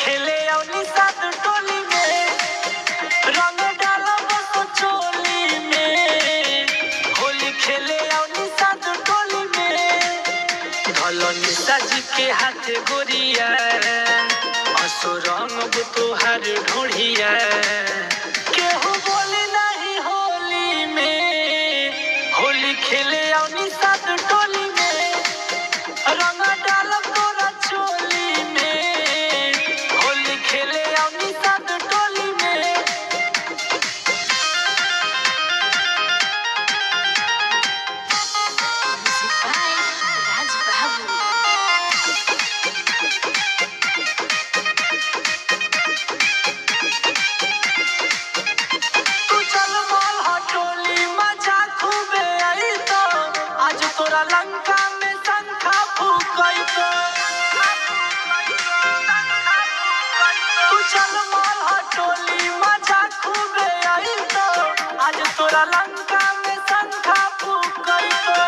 खेले अवनी साथ टोली में रंग डाला बस चोली में। होली खेले अवनी साथ टोली में धलनी साजी के हाथ गोरिया असो रंग तोहार ढोढ़िया। केहू बोली नहीं होली में होली खेले अवनी साथ टोली में रंग डालब तोरा चोली में। होली खेले अवनी साथ टोली में। राज बाबू तू चल मोल हटोली मजा खूबे आई तो आज तोरा लंका में शंखा फूकई तो। तू चल मोल हटोली मजा खूबे आई तो आज तोरा लंका में शंखा फूकई तो।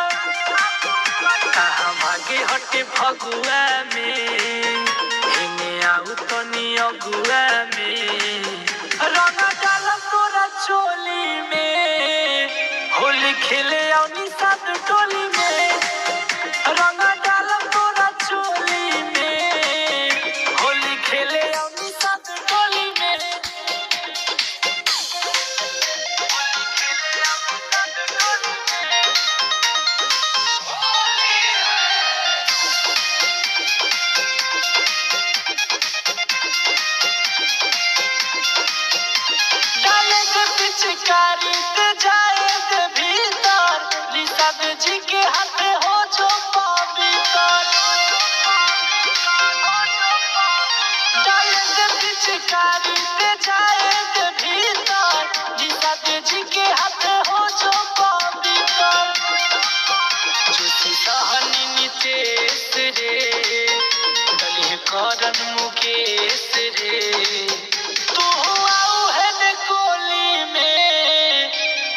कहाँ भागे हटे फगुआ में इने आउ तनी अगुआ में रंग डालब तोरा चोली में। होली खेले अवनी साथ टोली में रंग डालब तोरा चोली में। होली खेले अवनी साथ टोली में। डाले के पिचकारी ते जाए के भीतर निषाद जी के हाथे हो जो पवित्र। डाले के पिचकारी ते जाए के भीतर निषाद जी के हाथे हो जो पवित्र। ज्योति सहनी नितेश रे दलिह करन मुकेश रे तू आऊ है ने कोली में।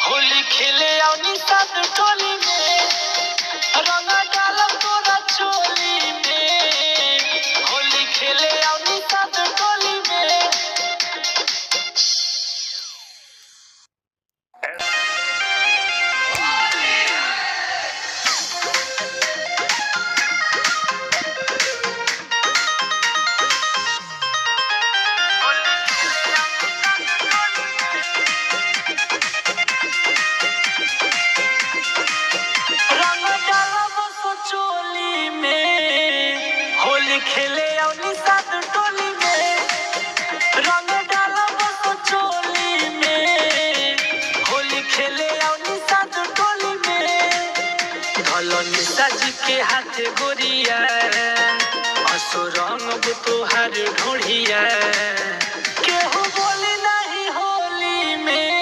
होली खेले अवनी साथ टोली में रंग डालब तोरा चोली में। होली खेले अवनी साथ टोली में। रंग डालब सो चोली में होली खेले अवनी साथ टोली में रंग डालब सो चोली में। होली खेले अवनी साथ टोली में धलनी साजी के हाथ गोरिया असो रंग तोहार ढोढ़िया। केहू बोली नहीं होली में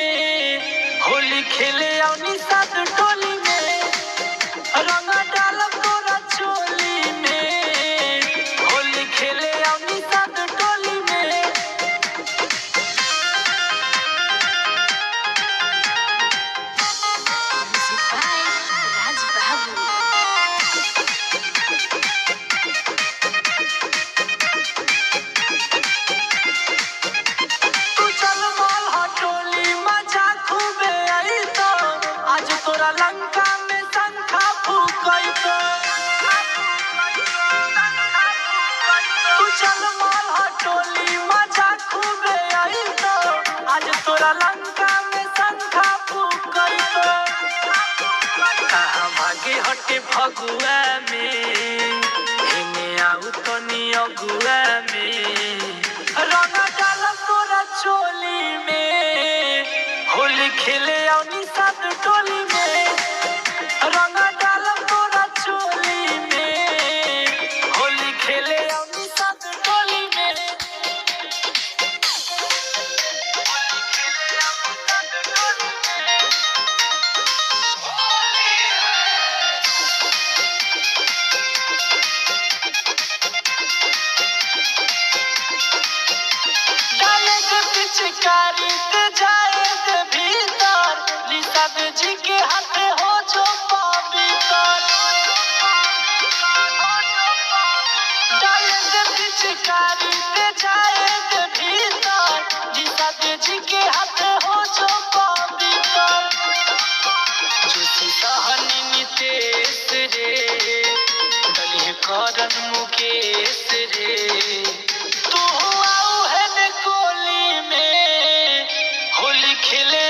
होली खेले अवनी साथ टोली में रंग डालब तोरा चोली में। होली खेले अवनी साथ टोली में। राज बाबू तू चल मोल हटोली मजा खूबे आई तो आज तोरा लंका में शंखा फूकई तो। तू चल मोल हटोली मजा खूबे आई तो आज तोरा लंका में शंखा फूकई तो। कहाँ भागे हटे फगुआ में इने आउ तनी अगुआ में रंग डालब तोरा चोली में। होली खेले अवनी साथ टोली में रंग डालब तोरा चोली में। होली खेले अवनी साथ टोली में। करन मुकेश रे तू आओ है ने कोली में होली खेले